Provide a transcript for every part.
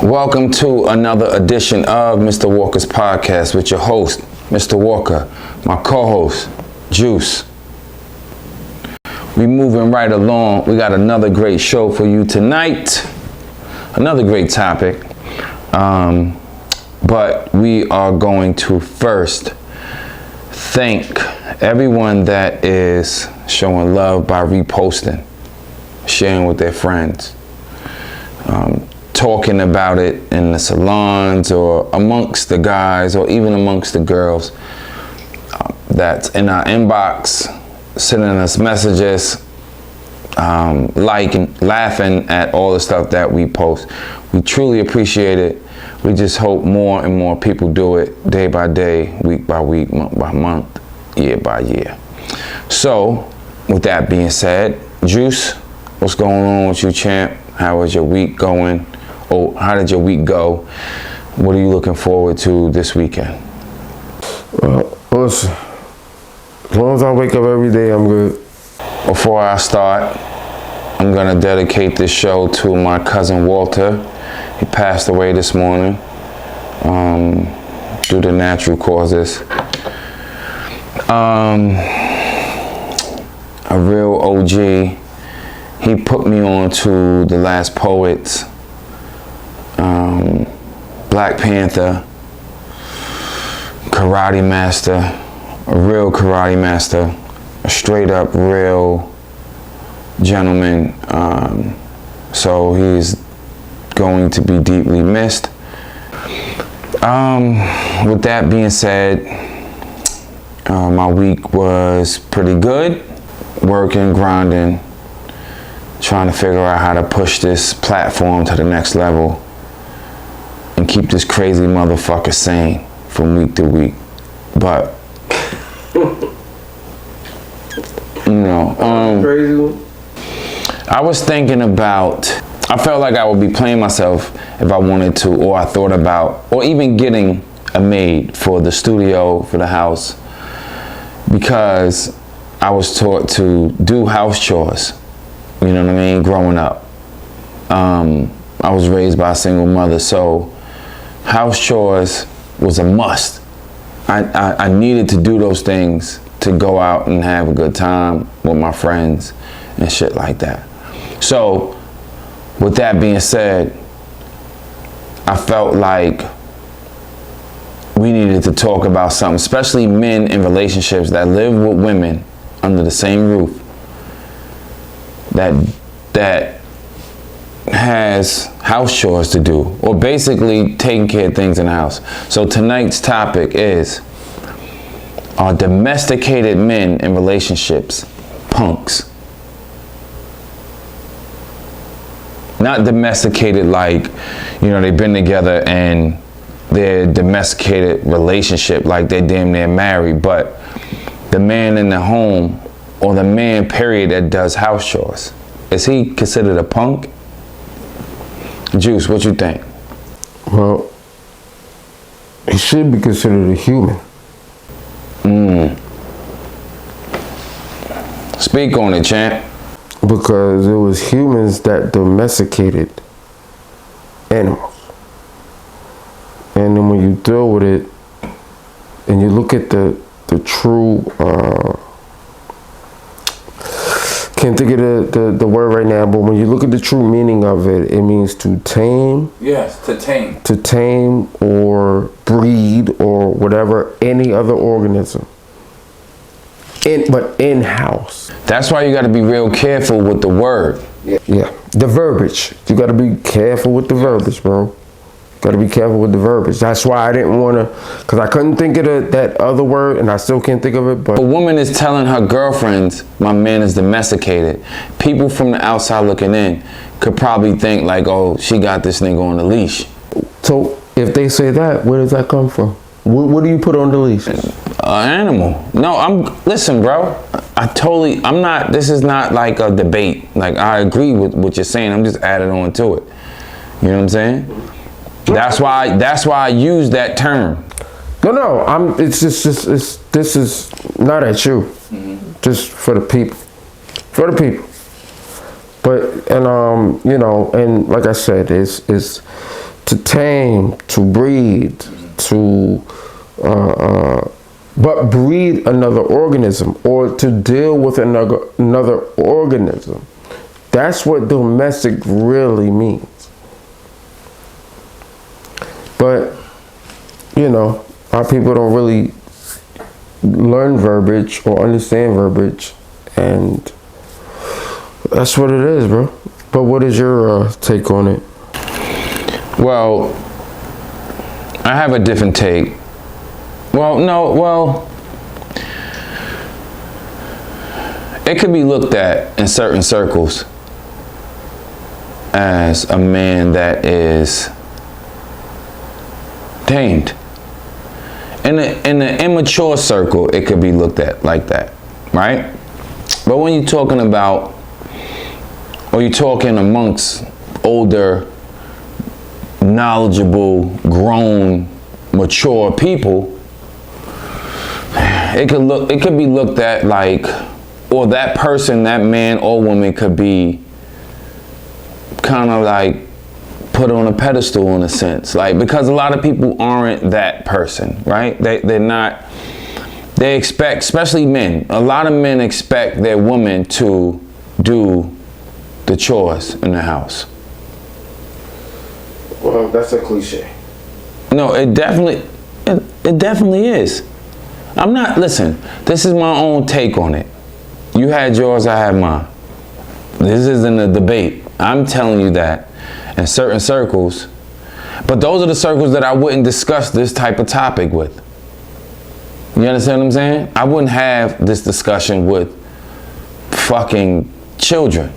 Welcome to another edition of Mr. Walker's Podcast with your host, Mr. Walker, my co-host, Juice. We moving right along. We got another great show for you tonight. Another great topic. But we are going to first thank everyone that is showing love by reposting, sharing with their friends, talking about it in the salons or amongst the guys or even amongst the girls that's in our inbox, sending us messages, liking, laughing at all the stuff that we post. We truly appreciate it. We just hope more and more people do it day by day, week by week, month by month, year by year. So, with that being said, Juice, what's going on with you, champ? How is your week going? Oh, how did your week go? What are you looking forward to this weekend? Well, listen, as long as I wake up every day, I'm good. Before I start, I'm gonna dedicate this show to my cousin Walter. He passed away this morning due to natural causes. A real OG. He put me on to The Last Poets, Black Panther, Karate Master, a real Karate Master, a straight up real gentleman. So he's going to be deeply missed. With that being said, my week was pretty good, working, grinding, trying to figure out how to push this platform to the next level and keep this crazy motherfucker sane from week to week. But Crazy one. I was thinking about, I felt like I would be playing myself if I wanted to, or I thought about, or even getting a maid for the studio, for the house, because I was taught to do house chores, you know what I mean, growing up. I was raised by a single mother, so house chores was a must. I needed to do those things to go out and have a good time with my friends and shit like that. So, with that being said, I felt like we needed to talk about something, especially men in relationships that live with women under the same roof, that has house chores to do, or basically taking care of things in the house. So tonight's topic is, are domesticated men in relationships punks? Not domesticated like, they've been together and they're domesticated relationship, like they're damn near married, but the man in the home, or the man period, that does house chores, is he considered a punk? Juice, what you think? Well, he should be considered a human. Speak on it, champ. Because it was humans that domesticated animals. And then when you deal with it, and you look at the true, can't think of the word right now, but when you look at the true meaning of it, it means to tame. Yes, to tame. To tame or breed or whatever, any other organism. But in-house. That's why you got to be real careful with the word. Yeah, the verbiage. You got to be careful with the verbiage, bro. Got to be careful with the verbiage. That's why I didn't want to, because I couldn't think of that other word, and I still can't think of it. But a woman is telling her girlfriends, my man is domesticated. People from the outside looking in could probably think like, oh, she got this nigga on the leash. So if they say that, where does that come from? What do you put on the leash? Animal. No, listen, bro. This is not like a debate. Like, I agree with what you're saying. I'm just adding on to it. You know what I'm saying? That's why I use that term. No. This is not at you. Just for the people. For the people. But, and like I said, it's to tame, to breed, to but breed another organism or to deal with another organism. That's what domestic really means. But you know, our people don't really learn verbiage or understand verbiage, and that's what it is, bro. But what is your take on it? Well, I have a different take. It could be looked at in certain circles as a man that is tamed. In the immature circle, it could be looked at like that, right? But when you're talking about, or you're talking amongst older, knowledgeable, grown, mature people, it could be looked at like, or that person, that man or woman could be kind of like put on a pedestal in a sense, like, because a lot of people aren't that person, right? They're not. They expect, especially men, a lot of men expect their woman to do the chores in the house. Well, that's a cliche. No, it definitely is. I'm not, listen, this is my own take on it. You had yours, I had mine. This isn't a debate. I'm telling you that in certain circles, but those are the circles that I wouldn't discuss this type of topic with. You understand what I'm saying? I wouldn't have this discussion with fucking children.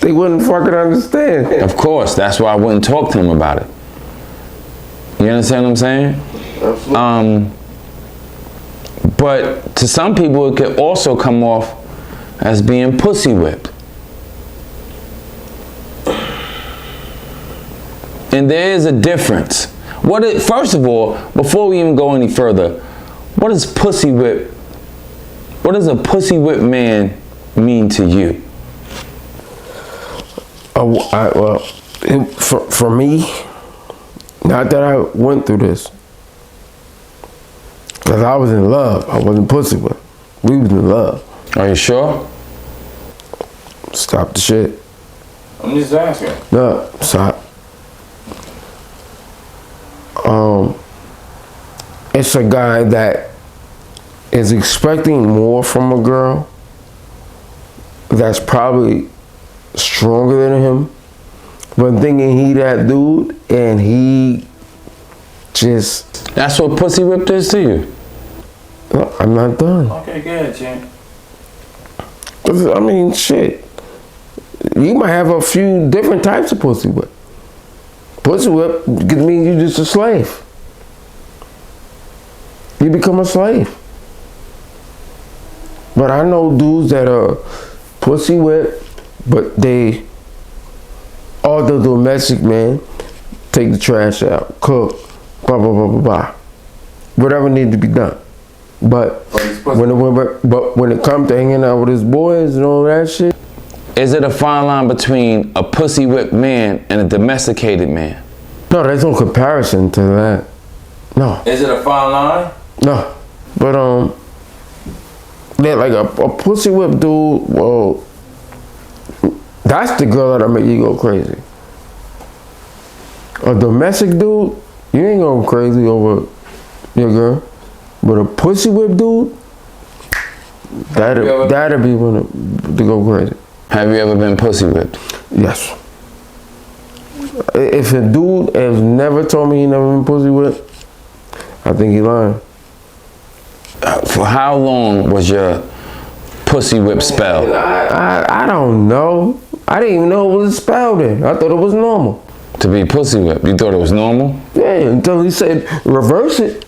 They wouldn't fucking understand. Of course, that's why I wouldn't talk to them about it. You understand what I'm saying? Absolutely. But to some people, it could also come off as being pussy whipped. And there is a difference. First of all, before we even go any further, what does pussy whip? What does a pussy whip man mean to you? For me, not that I went through this, because I was in love. I wasn't pussy whipped. We was in love. Are you sure? Stop the shit. I'm just asking. No, stop. It's a guy that is expecting more from a girl that's probably stronger than him, but thinking he that dude, and he just... That's what pussy whipped is to you? No, I'm not done. Okay, good, champ. I mean, shit. You might have a few different types of pussy whip. Pussy whip could mean you just a slave. You become a slave. But I know dudes that are pussy whip, but they are the domestic man. Take the trash out, cook, blah blah blah blah blah. Whatever needs to be done. But when it comes to hanging out with his boys and all that shit. Is it a fine line between a pussy whipped man and a domesticated man? No, there's no comparison to that. No. Is it a fine line? No. But yeah, like a pussy whip dude, well, that's the girl that'll make you go crazy. A domestic dude, you ain't going crazy over your girl. But a pussy whip dude, that'll be when to go crazy. Have you ever been pussy whipped? Yes. If a dude has never told me he never been pussy whipped, I think he lying. For how long was your pussy whip spell? I don't know. I didn't even know it was a spell then. I thought it was normal. To be pussy whipped, you thought it was normal? Yeah, until he said reverse it.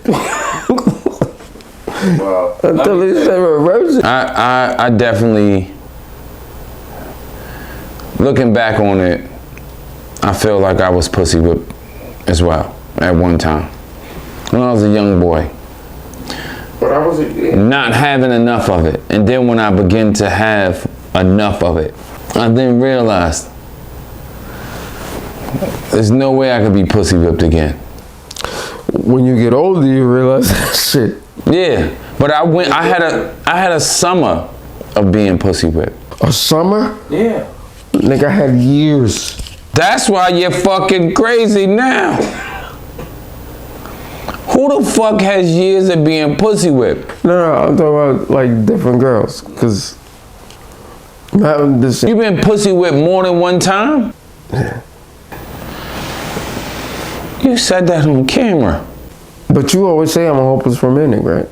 Well, until he said reverse it. I definitely, looking back on it, I feel like I was pussy whipped as well at one time when I was a young boy. But I was not having enough of it, and then when I began to have enough of it, I then realized There's no way I could be pussy whipped again. When you get older, you realize that shit. Yeah, but I had a summer of being pussy whipped. A summer? Yeah. Nigga, I had years. That's why you're fucking crazy now. Who the fuck has years of being pussy whipped? No, I'm talking about like different girls, cause not the same. You been pussy whipped more than one time? Yeah. You said that on camera. But you always say I'm a hopeless romantic, right?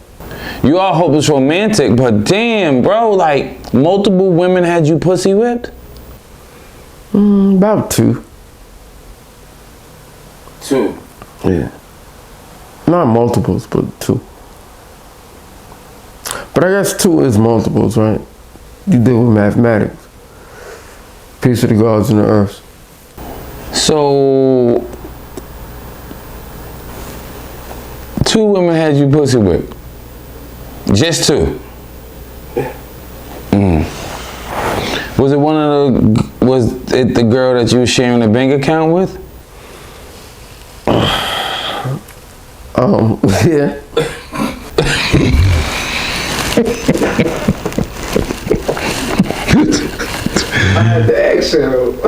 You are hopeless romantic, but damn, bro, like multiple women had you pussy whipped? About two. Two. Yeah. Not multiples, but two. But I guess two is multiples, right? You deal with mathematics. Piece of the gods and the earth. So, two women had you pussy whipped? Just two? Was it was it the girl that you were sharing a bank account with? Yeah. I had the accent.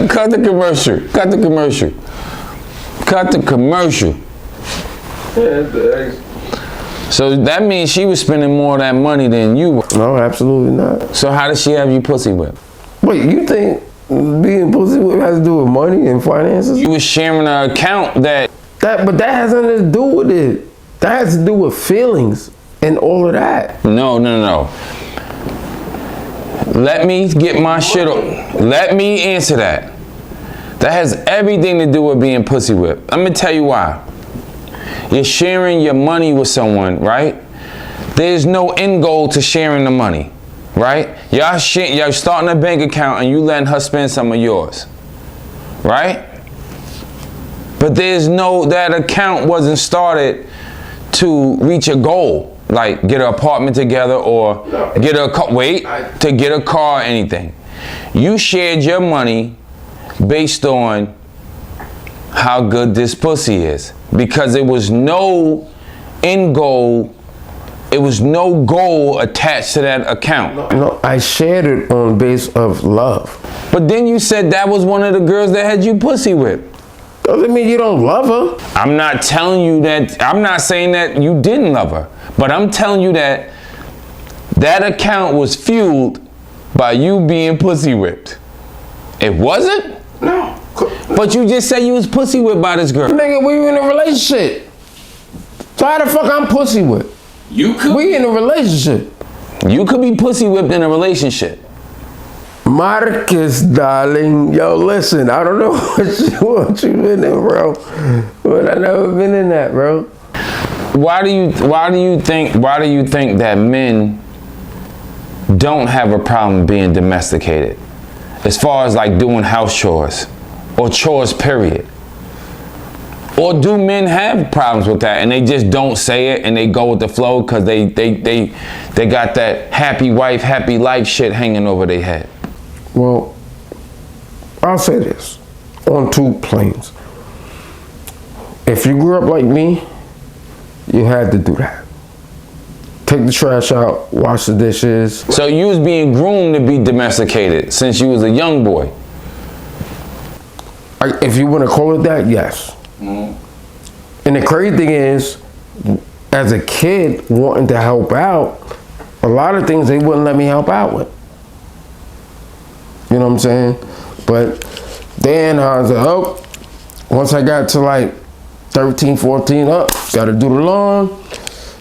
Cut the commercial. Cut the commercial. Cut the commercial. So that means she was spending more of that money than you were. No, absolutely not. So how did she have you pussy whipped? Wait, you think being pussy whipped has to do with money and finances? You was sharing an account But that has nothing to do with it. That has to do with feelings and all of that. No. Let me get my shit on. Let me answer that. That has everything to do with being pussy whipped. Let me tell you why. You're sharing your money with someone, right? There's no end goal to sharing the money, right? Y'all starting a bank account and you letting her spend some of yours, right? But that account wasn't started to reach a goal, like get an apartment together or get a car or anything. You shared your money based on how good this pussy is, because it was no end goal, it was no goal attached to that account. No, I shared it on base of love. But then you said that was one of the girls that had you pussy whipped. Doesn't mean you don't love her. I'm not telling you that, I'm not saying that you didn't love her, but I'm telling you that that account was fueled by you being pussy whipped. It wasn't? No. But you just said you was pussy whipped by this girl. Nigga, we in a relationship. So how the fuck I'm pussy whipped? We in a relationship. You could be pussy whipped in a relationship. Marcus, darling. Yo, listen, I don't know what you been in, bro. But I never been in that, bro. Why do you think that men don't have a problem being domesticated? As far as like doing house chores or chores, period. Or do men have problems with that and they just don't say it and they go with the flow because they got that happy wife, happy life shit hanging over their head? Well, I'll say this on two planes. If you grew up like me, you had to do that. Take the trash out, wash the dishes. So you was being groomed to be domesticated since you was a young boy? If you want to call it that, yes. Mm-hmm. And the crazy thing is, as a kid wanting to help out, a lot of things they wouldn't let me help out with. You know what I'm saying? But then I was like, oh, once I got to like 13, 14 up, gotta do the lawn,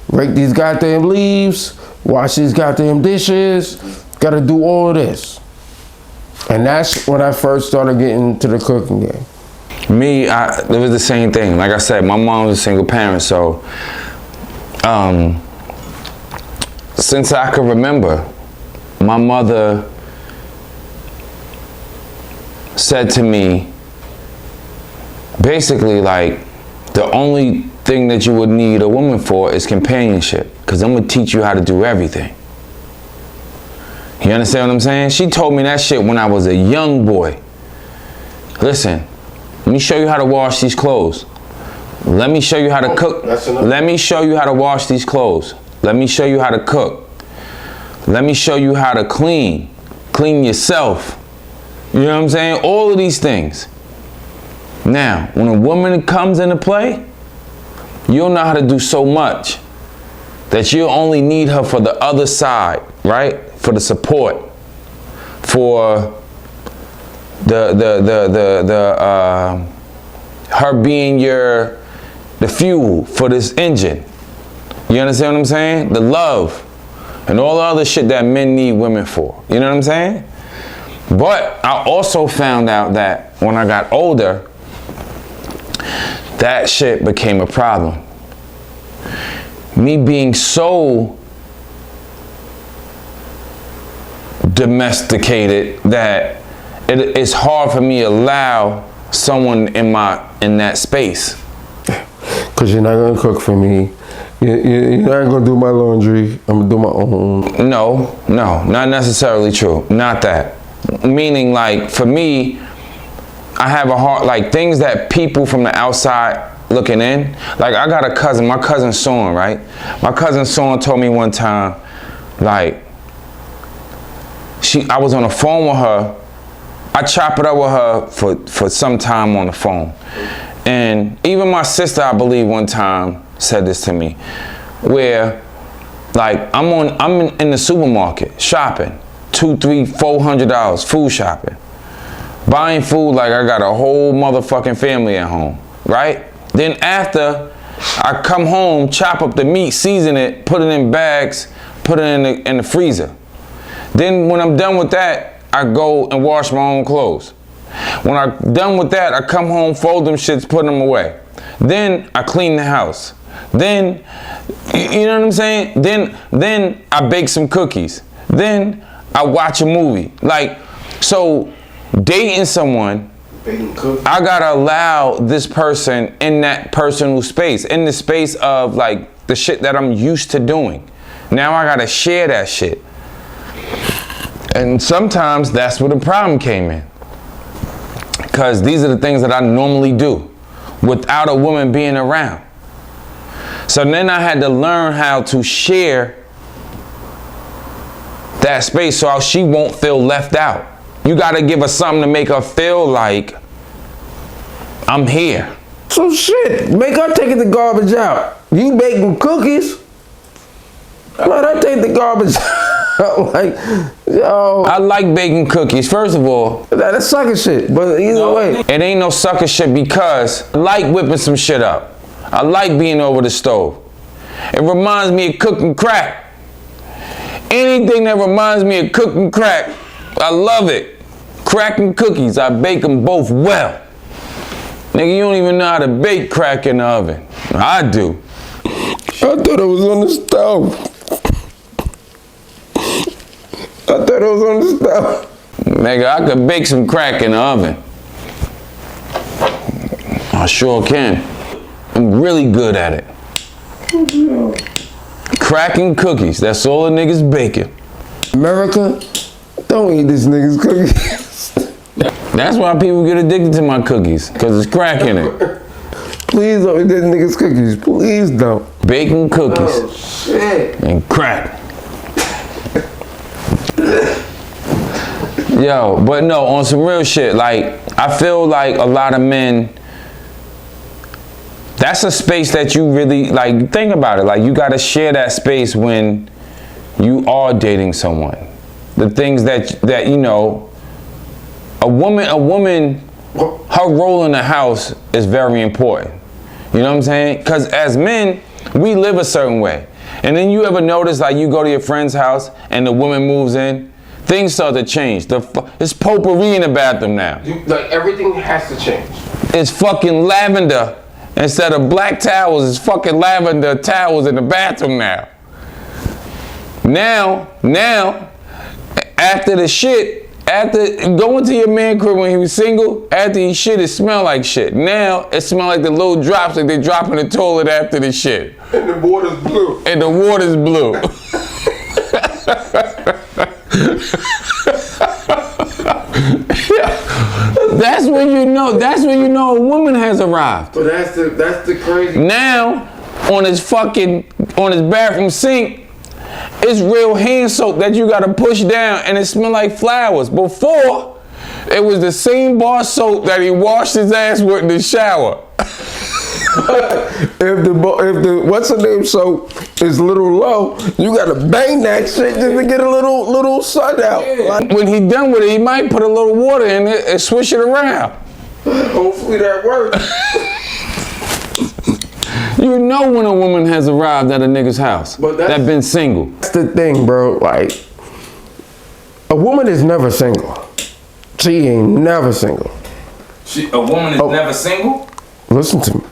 rake these goddamn leaves, wash these goddamn dishes, gotta do all of this. And that's when I first started getting into the cooking game. Me, it was the same thing. Like I said, my mom was a single parent, so since I could remember, my mother said to me, basically like, the only thing that you would need a woman for is companionship, because I'm gonna teach you how to do everything. You understand what I'm saying? She told me that shit when I was a young boy. listen, let me show you how to wash these clothes. Let me show you how to cook. Let me show you how to wash these clothes. Let me show you how to cook. Let me show you how to clean yourself. You know what I'm saying? All of these things. Now, when a woman comes into play, you'll know how to do so much that you'll only need her for the other side, right? For the support, for her being the fuel for this engine. You understand what I'm saying? The love and all the other shit that men need women for. You know what I'm saying? But I also found out that when I got older, that shit became a problem. Me being so domesticated that it's hard for me to allow someone in that space. Cause you're not gonna cook for me. You're not gonna do my laundry. I'm gonna do my own. No, not necessarily true. Not that. Meaning, like, for me, I have a heart, like, things that people from the outside looking in. Like, I got a cousin, my cousin Sean, right? My cousin Sean told me one time, like, I was on the phone with her. I chop it up with her for some time on the phone. And even my sister, I believe, one time said this to me, where, like, I'm in the supermarket shopping, $200, $300, $400 food shopping, buying food like I got a whole motherfucking family at home, right? Then after I come home, chop up the meat, season it, put it in bags, put it in the freezer. Then when I'm done with that, I go and wash my own clothes. When I'm done with that, I come home, fold them shits, put them away. Then I clean the house. Then, you know what I'm saying? Then I bake some cookies. Then I watch a movie. Like, so dating someone, I gotta allow this person in that personal space, in the space of, like, the shit that I'm used to doing. Now I gotta share that shit. And sometimes that's where the problem came in. Because these are the things that I normally do without a woman being around. So then I had to learn how to share that space so she won't feel left out. You gotta give her something to make her feel like I'm here. So shit, make her take the garbage out. You baking cookies, let her take the garbage out. Like, yo. I like baking cookies. First of all, that's sucker shit, but either way. It ain't no sucker shit because I like whipping some shit up. I like being over the stove. It reminds me of cooking crack. Anything that reminds me of cooking crack, I love it. Crack and cookies, I bake them both well. Nigga, you don't even know how to bake crack in the oven. I do. I thought it was on the stove. I thought it was on the stove. Nigga, I could bake some crack in the oven. I sure can. I'm really good at it. Cracking cookies, that's all the niggas baking. America, don't eat this nigga's cookies. That's why people get addicted to my cookies, because it's crack in it. Please don't eat this nigga's cookies. Please don't. Baking cookies. Oh, shit. And crack. Yo, but no, on some real shit, like, I feel like a lot of men, that's a space that you really, like, think about it. Like, you gotta share that space when you are dating someone. The things that you know, a woman, her role in the house is very important. You know what I'm saying? Because as men, we live a certain way. And then you ever notice, like, you go to your friend's house and the woman moves in, things start to change. It's potpourri in the bathroom now. Like, everything has to change. It's fucking lavender. Instead of black towels, it's fucking lavender towels in the bathroom now. Now, after the shit, after going to your man crib when he was single, after he shit, it smelled like shit. Now, it smells like the little drops that they drop in the toilet after the shit. And the water's blue. And the water's blue. That's when you know. That's when you know a woman has arrived. But that's the crazy. Now, on his bathroom sink, it's real hand soap that you gotta push down, and it smell like flowers. Before, it was the same bar soap that he washed his ass with in the shower. If the what's the name soap is a little low, you gotta bang that shit just to get a little sun out. Yeah. When he done with it, he might put a little water in it and swish it around. Hopefully that works. You know when a woman has arrived at a nigga's house that been single. That's the thing, bro. Like, a woman is never single. She ain't never single. A woman is never single? Listen to me.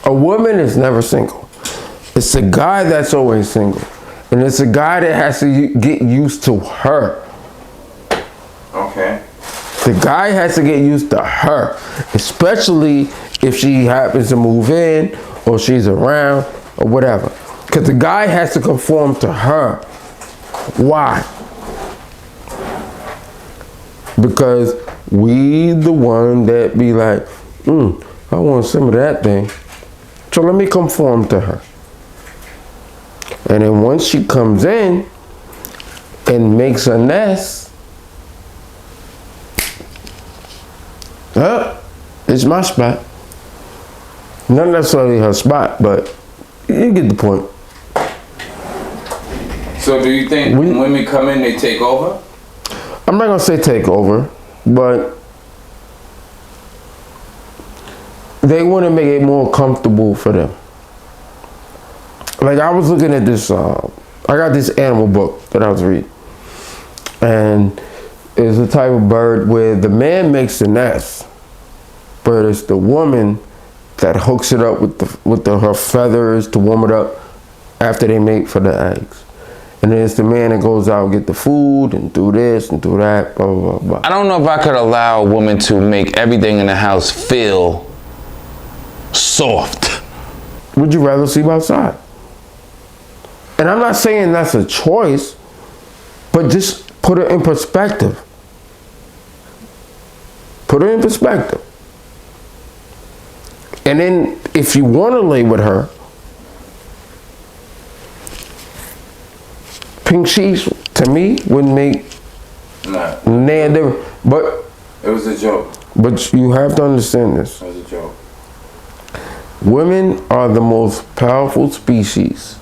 A woman is never single. It's a guy that's always single. And it's a guy that has to get used to her. Okay. The guy has to get used to her. Especially if she happens to move in or she's around or whatever. Because the guy has to conform to her. Why? Because we the one that be like, I want some of that thing. So let me conform to her. And then once she comes in and makes a nest, it's my spot. Not necessarily her spot, but you get the point. So do you think when women come in, they take over? I'm not gonna say take over, but they want to make it more comfortable for them. Like, I was looking at this, I got this animal book that I was reading. And it's a type of bird where the man makes the nest, but it's the woman that hooks it up with her feathers to warm it up after they mate for the eggs. And then it's the man that goes out and get the food and do this and do that, blah, blah, blah, blah. I don't know if I could allow a woman to make everything in the house feel soft. Would you rather sleep outside? And I'm not saying that's a choice, but just put it in perspective. Put it in perspective. And then if you want to lay with her, pink sheets to me wouldn't make nah difference. But it was a joke. But you have to understand this. It was a joke. Women are the most powerful species.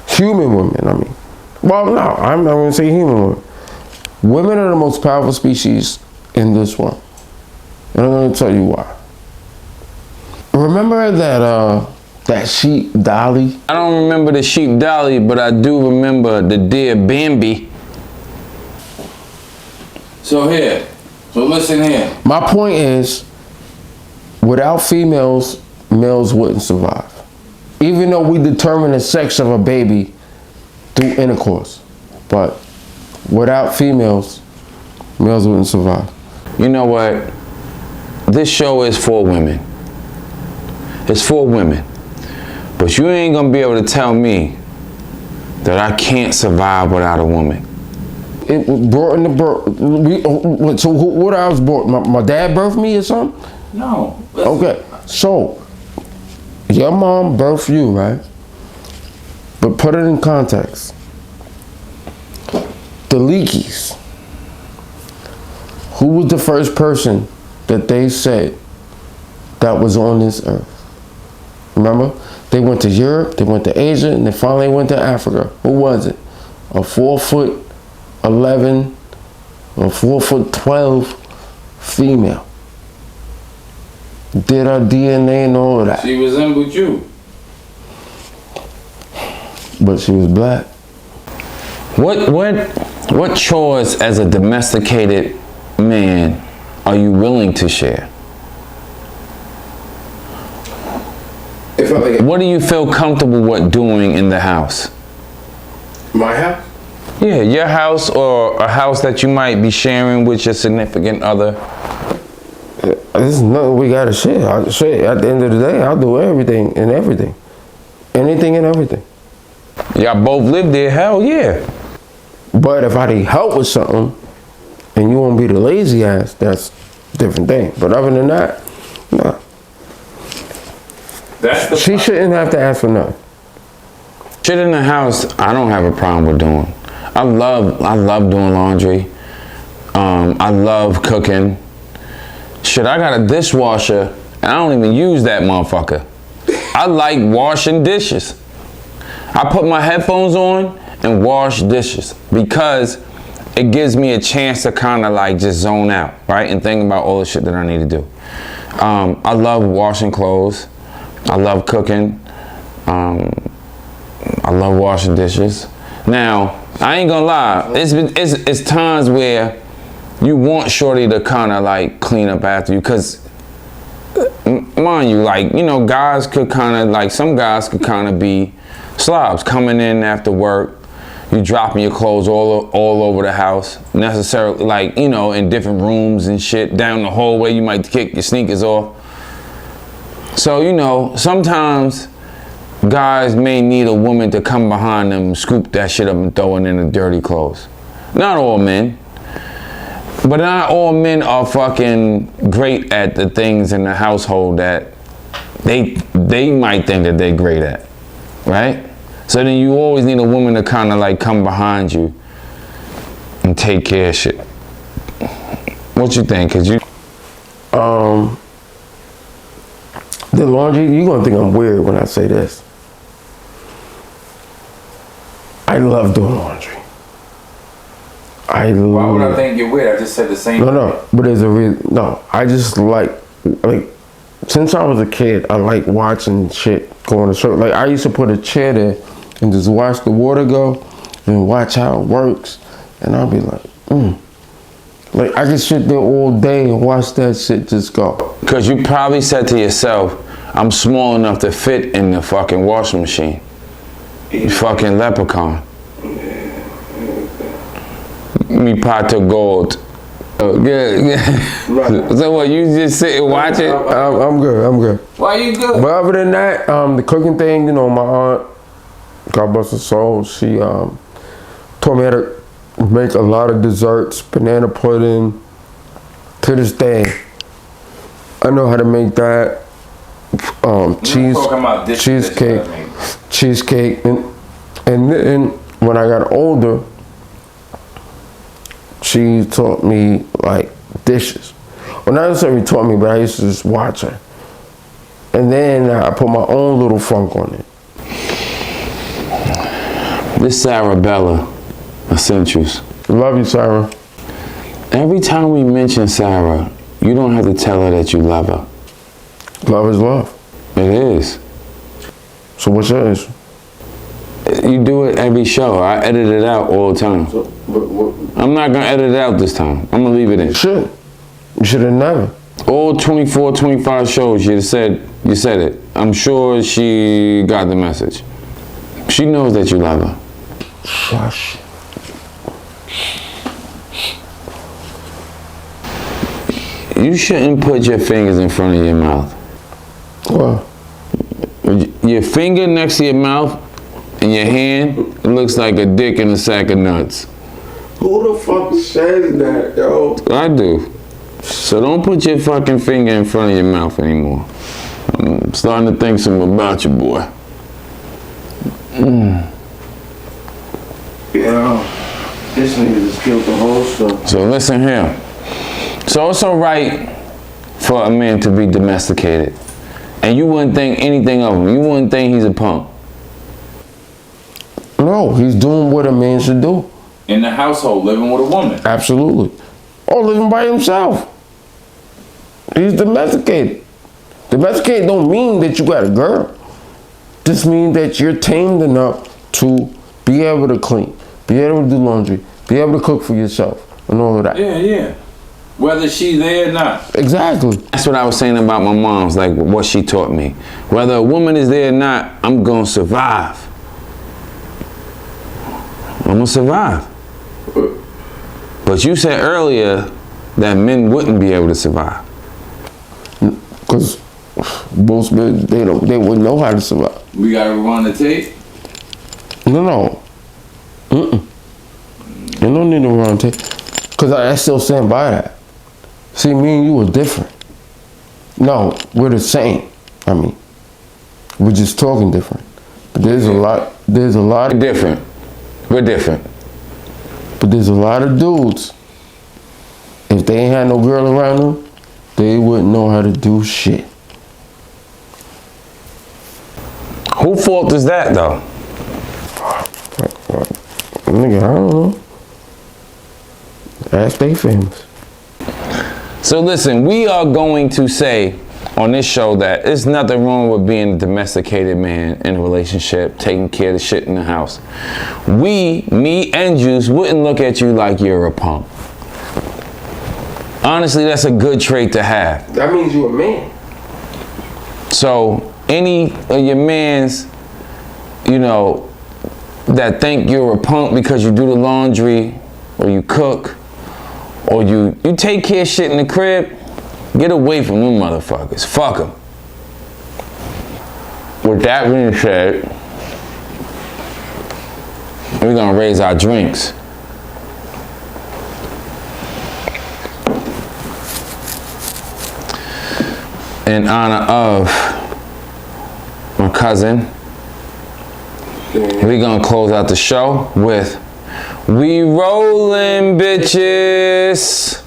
Human women, I mean. Well, no, I'm not going to say human women. Women are the most powerful species in this world. And I'm going to tell you why. Remember that sheep Dolly? I don't remember the sheep Dolly, but I do remember the deer Bambi. So listen here. My point is, without females, males wouldn't survive. Even though we determine the sex of a baby through intercourse. But without females, males wouldn't survive. You know what? This show is for women. It's for women. But you ain't gonna be able to tell me that I can't survive without a woman. It was brought in the birth. So what I was born? My dad birthed me or something? No. Okay, so your mom birthed you, right? But put it in context. The Leakeys. Who was the first person that they said that was on this earth? Remember? They went to Europe, they went to Asia, and they finally went to Africa. Who was it? A 4'11" or 4'12" female. Did her DNA and all of that. She resembled you. But she was black. What chores as a domesticated man are you willing to share? What do you feel comfortable with doing in the house? My house? Yeah, your house or a house that you might be sharing with your significant other. There's nothing we gotta share. At the end of the day, I'll do everything and everything. Anything and everything. Y'all both live there, hell yeah. But if I need help with something, and you won't be the lazy ass, that's a different thing. But other than that, nah. She shouldn't have to ask for nothing. Shit in the house, I don't have a problem with doing. I love doing laundry. I love cooking. Shit, I got a dishwasher and I don't even use that motherfucker. I like washing dishes. I put my headphones on and wash dishes because it gives me a chance to kind of like just zone out, right? And think about all the shit that I need to do. I love washing clothes. I love cooking. I love washing dishes. Now, I ain't gonna lie, it's times where you want shorty to kind of like clean up after you, cause mind you, like, you know, guys could kind of like, some guys could kind of be slobs coming in after work. You dropping your clothes all over the house, necessarily, like, you know, in different rooms and shit. Down the hallway, you might kick your sneakers off. So, you know, sometimes guys may need a woman to come behind them, scoop that shit up and throw it in the dirty clothes. Not all men. But not all men are fucking great at the things in the household that they might think that they're great at, right? So then you always need a woman to kind of like come behind you and take care of shit. What you think? Cause you the laundry, you're gonna think I'm weird when I say this. I love doing laundry. Why would I think you're weird? I just said the same thing. No, but there's a reason. No, I just like, since I was a kid, I like watching shit going to show. Like, I used to put a chair there and just watch the water go and watch how it works. And I'll be like, Like, I could sit there all day and watch that shit just go. Because you probably said to yourself, I'm small enough to fit in the fucking washing machine. You fucking leprechaun. Me pot to gold. Yeah. Right. So what, you just sit and watch it? I'm good. Why you good? But other than that, the cooking thing, you know, my aunt, God bless her soul, she taught me how to make a lot of desserts, banana pudding. To this day, I know how to make that. Cheesecake, and then when I got older, she taught me like dishes. Well, not necessarily taught me, but I used to just watch her. And then I put my own little funk on it. This Sarah Bella, I sent you. Love you, Sarah. Every time we mention Sarah, you don't have to tell her that you love her. Love is love. It is. So what's your issue? You do it every show. I edit it out all the time. So, I'm not gonna edit it out this time. I'm gonna leave it in. You should. You should have never. All 24, 25 shows, you said it. I'm sure she got the message. She knows that you love her. Shush. You shouldn't put your fingers in front of your mouth. What? Your finger next to your mouth and your hand, it looks like a dick in a sack of nuts. Who the fuck says that, yo? I do. So don't put your fucking finger in front of your mouth anymore. I'm starting to think something about you, boy. Yeah, this nigga just killed the whole stuff. So listen here. So it's all right for a man to be domesticated. And you wouldn't think anything of him. You wouldn't think he's a punk. No, he's doing what a man should do. In the household, living with a woman. Absolutely. Or living by himself. He's domesticated. Domesticated don't mean that you got a girl. Just means that you're tamed enough to be able to clean, be able to do laundry, be able to cook for yourself, and all of that. Yeah. Whether she's there or not. Exactly. That's what I was saying about my mom's, like what she taught me. Whether a woman is there or not, I'm gonna survive. I'm gonna survive. But you said earlier that men wouldn't be able to survive. Because most men, they wouldn't know how to survive. We gotta run the tape? No. You don't need to run tape. Because Because I still stand by that. See, me and you are different. No, we're the same. I mean, we're just talking different. But there's a lot We're different. We're different. But there's a lot of dudes, if they ain't had no girl around them, they wouldn't know how to do shit. Whose fault is that, though? Nigga, I don't know. Ask they famous. So listen, we are going to say on this show that there's nothing wrong with being a domesticated man in a relationship, taking care of the shit in the house. We, me and Juice, wouldn't look at you like you're a punk. Honestly, that's a good trait to have. That means you're a man. So any of your mans, you know, that think you're a punk because you do the laundry or you cook or you take care of shit in the crib, get away from them motherfuckers. Fuck them. With that being said, we're gonna raise our drinks. In honor of my cousin, we're gonna close out the show with "We Rollin' Bitches."